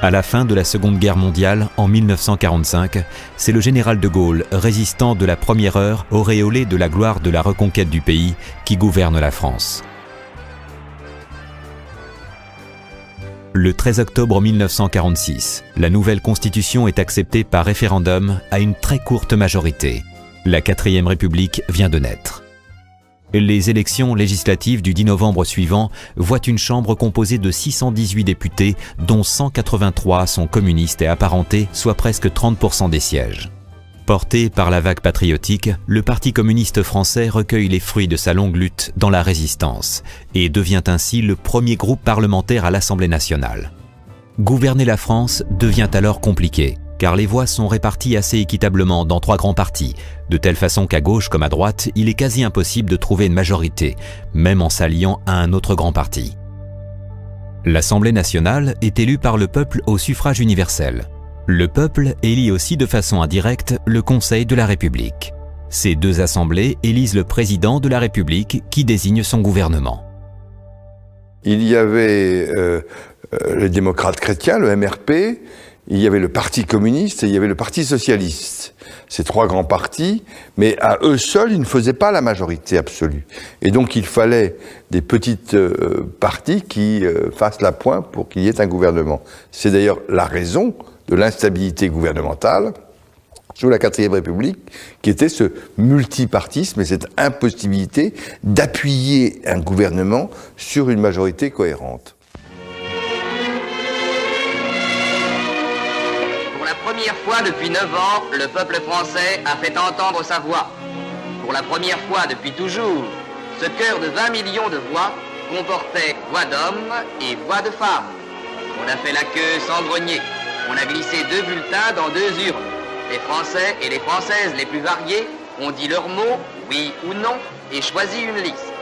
À la fin de la Seconde Guerre mondiale, en 1945, c'est le général de Gaulle, résistant de la première heure, auréolé de la gloire de la reconquête du pays, qui gouverne la France. Le 13 octobre 1946, la nouvelle constitution est acceptée par référendum à une très courte majorité. La 4e République vient de naître. Les élections législatives du 10 novembre suivant voient une chambre composée de 618 députés, dont 183 sont communistes et apparentés, soit presque 30% des sièges. Porté par la vague patriotique, le Parti communiste français recueille les fruits de sa longue lutte dans la résistance et devient ainsi le premier groupe parlementaire à l'Assemblée nationale. Gouverner la France devient alors compliqué, car les voix sont réparties assez équitablement dans 3 grands partis, de telle façon qu'à gauche comme à droite, il est quasi impossible de trouver une majorité, même en s'alliant à un autre grand parti. L'Assemblée nationale est élue par le peuple au suffrage universel. Le peuple élit aussi de façon indirecte le Conseil de la République. Ces 2 assemblées élisent le président de la République qui désigne son gouvernement. Il y avait les démocrates chrétiens, le MRP, il y avait le Parti communiste et il y avait le Parti socialiste. Ces 3 grands partis, mais à eux seuls, ils ne faisaient pas la majorité absolue. Et donc il fallait des petites partis qui fassent la pointe pour qu'il y ait un gouvernement. C'est d'ailleurs la raison de l'instabilité gouvernementale sous la 4e République, qui était ce multipartisme et cette impossibilité d'appuyer un gouvernement sur une majorité cohérente. Pour la première fois depuis 9 ans, le peuple français a fait entendre sa voix. Pour la première fois depuis toujours, ce chœur de 20 millions de voix comportait voix d'hommes et voix de femmes. On a fait la queue sans grogner. On a glissé 2 bulletins dans 2 urnes. Les Français et les Françaises les plus variés ont dit leur mot, oui ou non, et choisi une liste.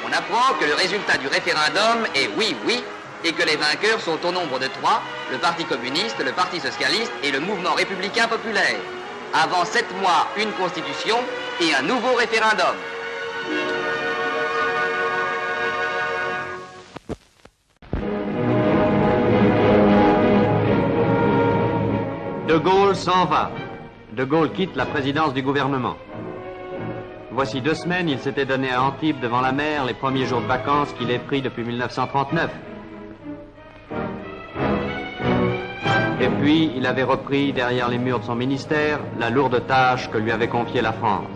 On apprend que le résultat du référendum est oui, oui, et que les vainqueurs sont au nombre de 3, le Parti communiste, le Parti socialiste et le Mouvement républicain populaire. Avant 7 mois, une constitution et un nouveau référendum. De Gaulle s'en va. De Gaulle quitte la présidence du gouvernement. Voici 2 semaines, il s'était donné à Antibes devant la mer les premiers jours de vacances qu'il ait pris depuis 1939. Et puis, il avait repris, derrière les murs de son ministère, la lourde tâche que lui avait confiée la France.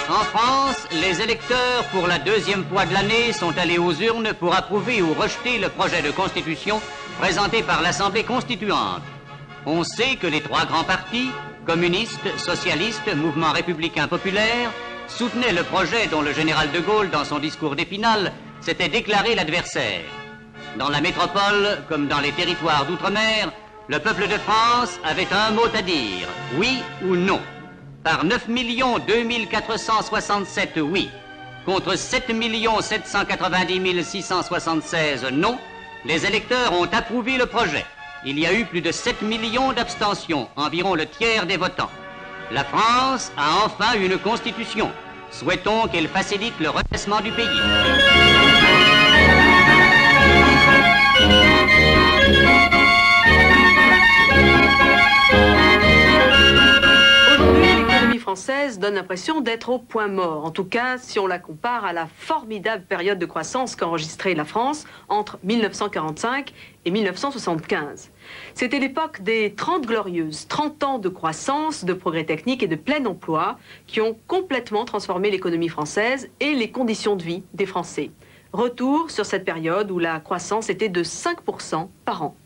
En France, les électeurs, pour la 2e fois de l'année, sont allés aux urnes pour approuver ou rejeter le projet de constitution présenté par l'Assemblée constituante. On sait que les 3 grands partis, communistes, socialistes, Mouvement républicain populaire, soutenaient le projet dont le général de Gaulle, dans son discours d'Épinal, s'était déclaré l'adversaire. Dans la métropole, comme dans les territoires d'outre-mer, le peuple de France avait un mot à dire, oui ou non. Par 9 2467 oui, contre 7 790 676 non, les électeurs ont approuvé le projet. Il y a eu plus de 7 millions d'abstentions, environ le tiers des votants. La France a enfin une constitution. Souhaitons qu'elle facilite le redressement du pays. Aujourd'hui, l'économie française donne l'impression d'être au point mort. En tout cas, si on la compare à la formidable période de croissance qu'enregistrait la France entre 1945 et 1975. C'était l'époque des 30 glorieuses, 30 ans de croissance, de progrès technique et de plein emploi qui ont complètement transformé l'économie française et les conditions de vie des Français. Retour sur cette période où la croissance était de 5% par an.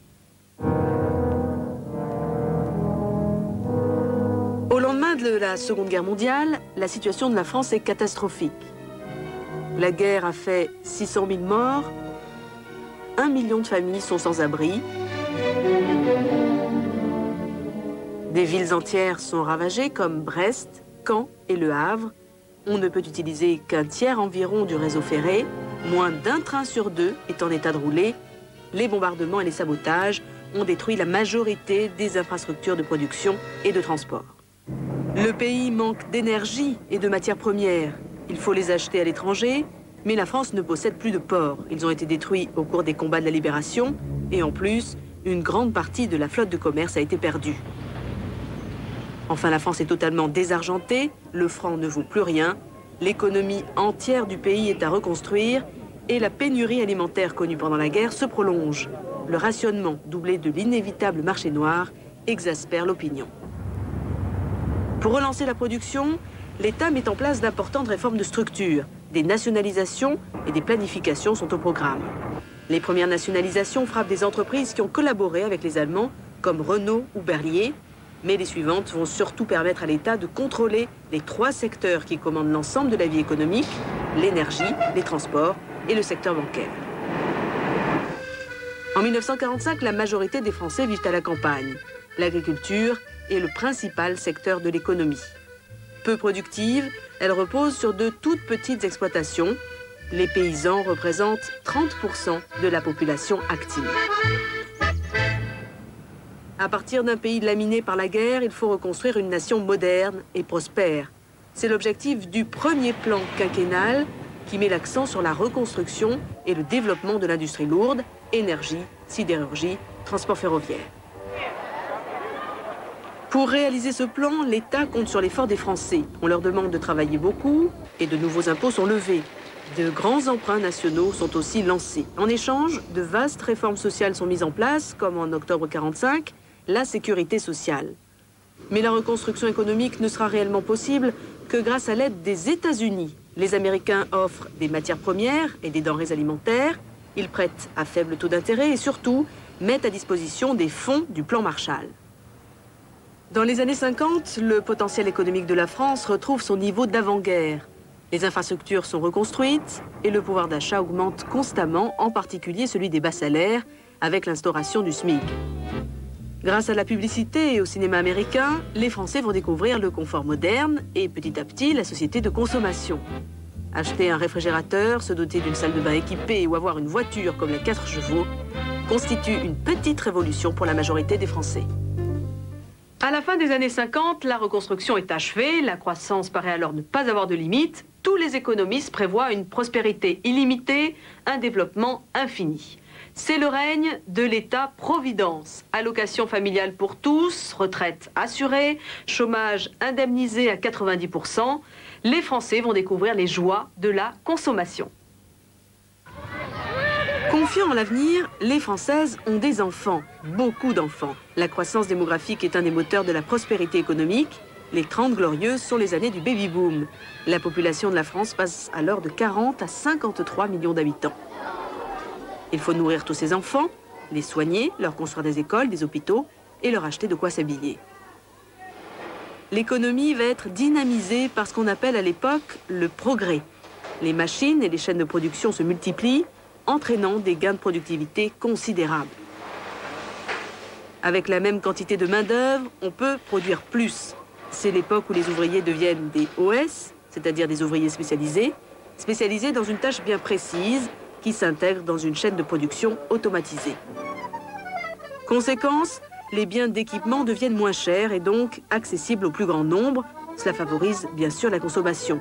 Au lendemain de la Seconde Guerre mondiale, la situation de la France est catastrophique. La guerre a fait 600 000 morts, 1 million de familles sont sans abri. Des villes entières sont ravagées comme Brest, Caen et Le Havre. On ne peut utiliser qu'un tiers environ du réseau ferré. Moins d'un train sur deux est en état de rouler. Les bombardements et les sabotages ont détruit la majorité des infrastructures de production et de transport. Le pays manque d'énergie et de matières premières. Il faut les acheter à l'étranger, mais la France ne possède plus de ports. Ils ont été détruits au cours des combats de la Libération et en plus, une grande partie de la flotte de commerce a été perdue. Enfin, la France est totalement désargentée, le franc ne vaut plus rien, l'économie entière du pays est à reconstruire et la pénurie alimentaire connue pendant la guerre se prolonge. Le rationnement, doublé de l'inévitable marché noir, exaspère l'opinion. Pour relancer la production, l'État met en place d'importantes réformes de structure. Des nationalisations et des planifications sont au programme. Les premières nationalisations frappent des entreprises qui ont collaboré avec les Allemands, comme Renault ou Berlier, mais les suivantes vont surtout permettre à l'État de contrôler les 3 secteurs qui commandent l'ensemble de la vie économique, l'énergie, les transports et le secteur bancaire. En 1945, la majorité des Français vivent à la campagne. L'agriculture est le principal secteur de l'économie. Peu productive, elle repose sur de toutes petites exploitations. Les paysans représentent 30% de la population active. À partir d'un pays laminé par la guerre, il faut reconstruire une nation moderne et prospère. C'est l'objectif du premier plan quinquennal qui met l'accent sur la reconstruction et le développement de l'industrie lourde, énergie, sidérurgie, transport ferroviaire. Pour réaliser ce plan, l'État compte sur l'effort des Français. On leur demande de travailler beaucoup et de nouveaux impôts sont levés. De grands emprunts nationaux sont aussi lancés. En échange, de vastes réformes sociales sont mises en place, comme en octobre 1945, la sécurité sociale. Mais la reconstruction économique ne sera réellement possible que grâce à l'aide des États-Unis. Les Américains offrent des matières premières et des denrées alimentaires, ils prêtent à faible taux d'intérêt et surtout mettent à disposition des fonds du plan Marshall. Dans les années 50, le potentiel économique de la France retrouve son niveau d'avant-guerre. Les infrastructures sont reconstruites et le pouvoir d'achat augmente constamment, en particulier celui des bas salaires, avec l'instauration du SMIC. Grâce à la publicité et au cinéma américain, les Français vont découvrir le confort moderne et petit à petit la société de consommation. Acheter un réfrigérateur, se doter d'une salle de bain équipée ou avoir une voiture comme la 4 chevaux constitue une petite révolution pour la majorité des Français. À la fin des années 50, la reconstruction est achevée, la croissance paraît alors ne pas avoir de limite. Tous les économistes prévoient une prospérité illimitée, un développement infini. C'est le règne de l'État-providence. Allocation familiale pour tous, retraite assurée, chômage indemnisé à 90%. Les Français vont découvrir les joies de la consommation. Confiants en l'avenir, les Françaises ont des enfants, beaucoup d'enfants. La croissance démographique est un des moteurs de la prospérité économique. Les 30 glorieuses sont les années du baby-boom. La population de la France passe alors de 40 à 53 millions d'habitants. Il faut nourrir tous ces enfants, les soigner, leur construire des écoles, des hôpitaux et leur acheter de quoi s'habiller. L'économie va être dynamisée par ce qu'on appelle à l'époque le progrès. Les machines et les chaînes de production se multiplient, entraînant des gains de productivité considérables. Avec la même quantité de main-d'œuvre, on peut produire plus. C'est l'époque où les ouvriers deviennent des OS, c'est-à-dire des ouvriers spécialisés dans une tâche bien précise qui s'intègre dans une chaîne de production automatisée. Conséquence, les biens d'équipement deviennent moins chers et donc accessibles au plus grand nombre. Cela favorise bien sûr la consommation.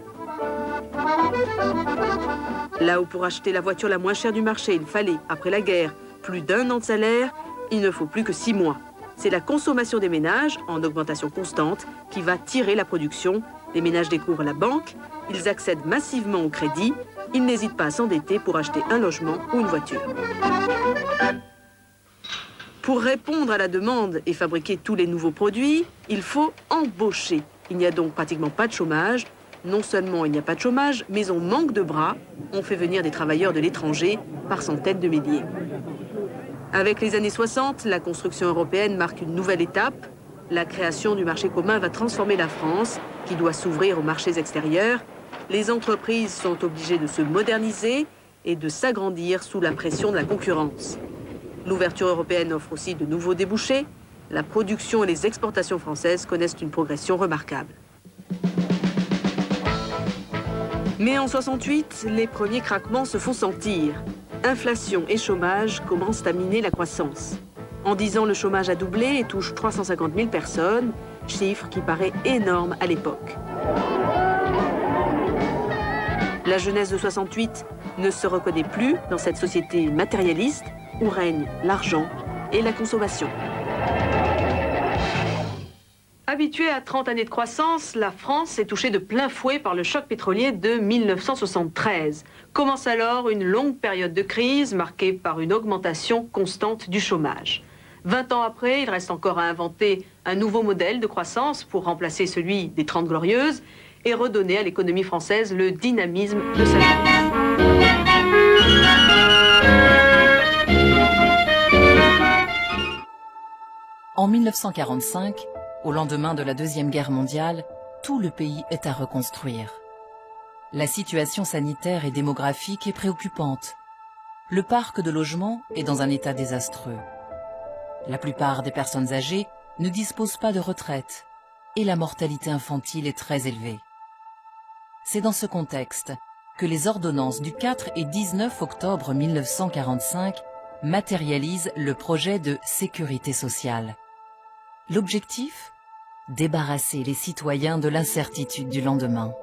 Là où pour acheter la voiture la moins chère du marché, il fallait, après la guerre, plus d'1 an de salaire, il ne faut plus que 6 mois. C'est la consommation des ménages, en augmentation constante, qui va tirer la production. Les ménages découvrent la banque, ils accèdent massivement au crédit, ils n'hésitent pas à s'endetter pour acheter un logement ou une voiture. Pour répondre à la demande et fabriquer tous les nouveaux produits, il faut embaucher. Il n'y a donc pratiquement pas de chômage. Non seulement il n'y a pas de chômage, mais on manque de bras. On fait venir des travailleurs de l'étranger par centaines de milliers. Avec les années 60, la construction européenne marque une nouvelle étape. La création du marché commun va transformer la France, qui doit s'ouvrir aux marchés extérieurs. Les entreprises sont obligées de se moderniser et de s'agrandir sous la pression de la concurrence. L'ouverture européenne offre aussi de nouveaux débouchés. La production et les exportations françaises connaissent une progression remarquable. Mais en 68, les premiers craquements se font sentir. Inflation et chômage commencent à miner la croissance. En 10 ans, le chômage a doublé et touche 350 000 personnes, chiffre qui paraît énorme à l'époque. La jeunesse de 68 ne se reconnaît plus dans cette société matérialiste où règne l'argent et la consommation. Habituée à 30 années de croissance, la France est touchée de plein fouet par le choc pétrolier de 1973. Commence alors une longue période de crise marquée par une augmentation constante du chômage. 20 ans après, il reste encore à inventer un nouveau modèle de croissance pour remplacer celui des 30 Glorieuses et redonner à l'économie française le dynamisme de sa jeunesse. En 1945, au lendemain de la Deuxième Guerre mondiale, tout le pays est à reconstruire. La situation sanitaire et démographique est préoccupante. Le parc de logements est dans un état désastreux. La plupart des personnes âgées ne disposent pas de retraite et la mortalité infantile est très élevée. C'est dans ce contexte que les ordonnances du 4 et 19 octobre 1945 matérialisent le projet de sécurité sociale. L'objectif ? Débarrasser les citoyens de l'incertitude du lendemain.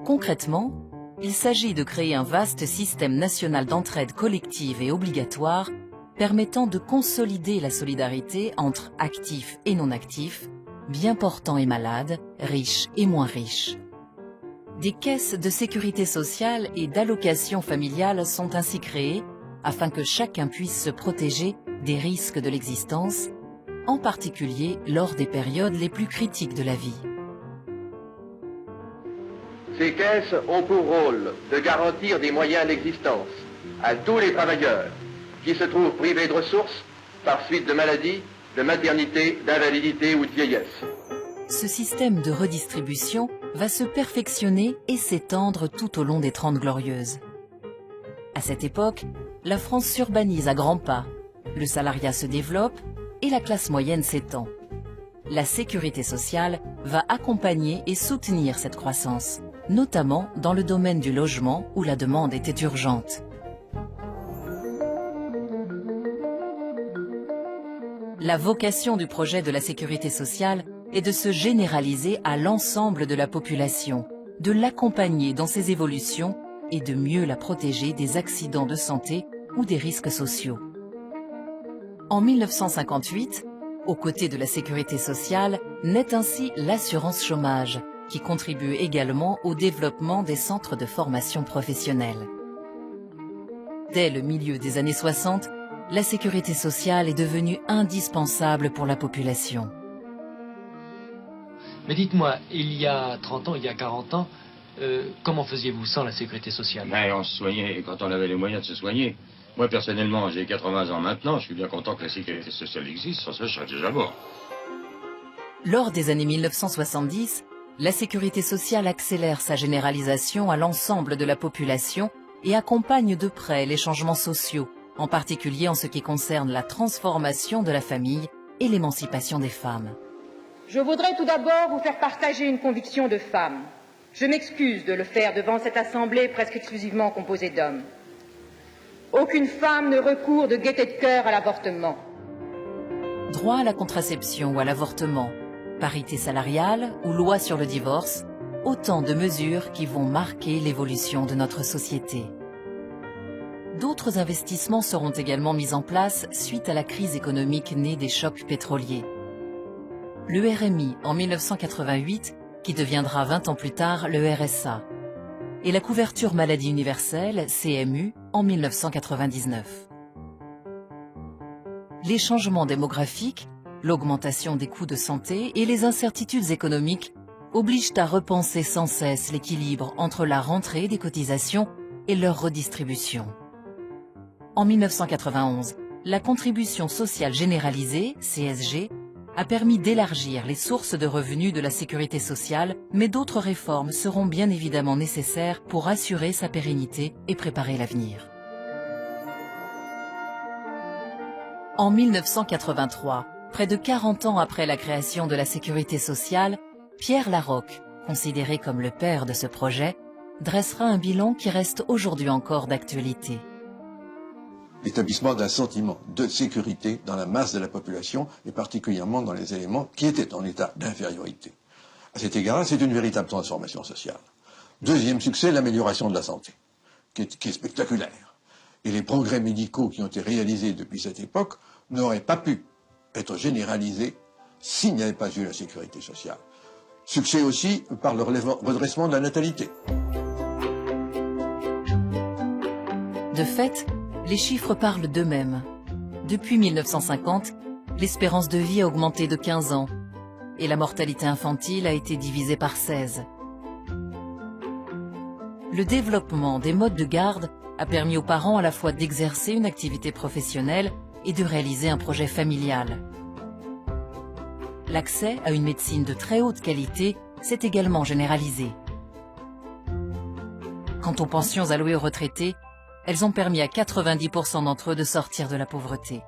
Concrètement, il s'agit de créer un vaste système national d'entraide collective et obligatoire permettant de consolider la solidarité entre actifs et non-actifs, bien portants et malades, riches et moins riches. Des caisses de sécurité sociale et d'allocations familiales sont ainsi créées afin que chacun puisse se protéger des risques de l'existence, en particulier lors des périodes les plus critiques de la vie. Ces caisses ont pour rôle de garantir des moyens d'existence à tous les travailleurs qui se trouvent privés de ressources par suite de maladies, de maternité, d'invalidité ou de vieillesse. Ce système de redistribution va se perfectionner et s'étendre tout au long des 30 Glorieuses. À cette époque, la France s'urbanise à grands pas, le salariat se développe et la classe moyenne s'étend. La sécurité sociale va accompagner et soutenir cette croissance, notamment dans le domaine du logement où la demande était urgente. La vocation du projet de la sécurité sociale est de se généraliser à l'ensemble de la population, de l'accompagner dans ses évolutions et de mieux la protéger des accidents de santé ou des risques sociaux. En 1958, aux côtés de la sécurité sociale, naît ainsi l'assurance chômage, qui contribue également au développement des centres de formation professionnelle. Dès le milieu des années 60, la sécurité sociale est devenue indispensable pour la population. Mais dites-moi, il y a 30 ans, il y a 40 ans, comment faisiez-vous sans la sécurité sociale? On se soignait quand on avait les moyens de se soigner. Moi, personnellement, j'ai 80 ans maintenant, je suis bien content que la sécurité sociale existe, sans ça, je serais déjà mort. Lors des années 1970, la sécurité sociale accélère sa généralisation à l'ensemble de la population et accompagne de près les changements sociaux, en particulier en ce qui concerne la transformation de la famille et l'émancipation des femmes. Je voudrais tout d'abord vous faire partager une conviction de femme. Je m'excuse de le faire devant cette assemblée presque exclusivement composée d'hommes. Aucune femme ne recourt de gaieté de cœur à l'avortement. Droit à la contraception ou à l'avortement, parité salariale ou loi sur le divorce, autant de mesures qui vont marquer l'évolution de notre société. D'autres investissements seront également mis en place suite à la crise économique née des chocs pétroliers. Le RMI en 1988, qui deviendra 20 ans plus tard le RSA, et la couverture maladie universelle, CMU, en 1999. Les changements démographiques, l'augmentation des coûts de santé et les incertitudes économiques obligent à repenser sans cesse l'équilibre entre la rentrée des cotisations et leur redistribution. En 1991, la contribution sociale généralisée, CSG, a permis d'élargir les sources de revenus de la sécurité sociale, mais d'autres réformes seront bien évidemment nécessaires pour assurer sa pérennité et préparer l'avenir. En 1983, Près de 40 ans après la création de la sécurité sociale, Pierre Laroque, considéré comme le père de ce projet, dressera un bilan qui reste aujourd'hui encore d'actualité. L'établissement d'un sentiment de sécurité dans la masse de la population et particulièrement dans les éléments qui étaient en état d'infériorité. À cet égard-là, c'est une véritable transformation sociale. Deuxième succès, l'amélioration de la santé, qui est spectaculaire. Et les progrès médicaux qui ont été réalisés depuis cette époque n'auraient pas pu être généralisés s'il n'y avait pas eu la sécurité sociale. Succès aussi par le redressement de la natalité. De fait, les chiffres parlent d'eux-mêmes. Depuis 1950, l'espérance de vie a augmenté de 15 ans et la mortalité infantile a été divisée par 16. Le développement des modes de garde a permis aux parents à la fois d'exercer une activité professionnelle et de réaliser un projet familial. L'accès à une médecine de très haute qualité s'est également généralisé. Quant aux pensions allouées aux retraités, elles ont permis à 90% d'entre eux de sortir de la pauvreté.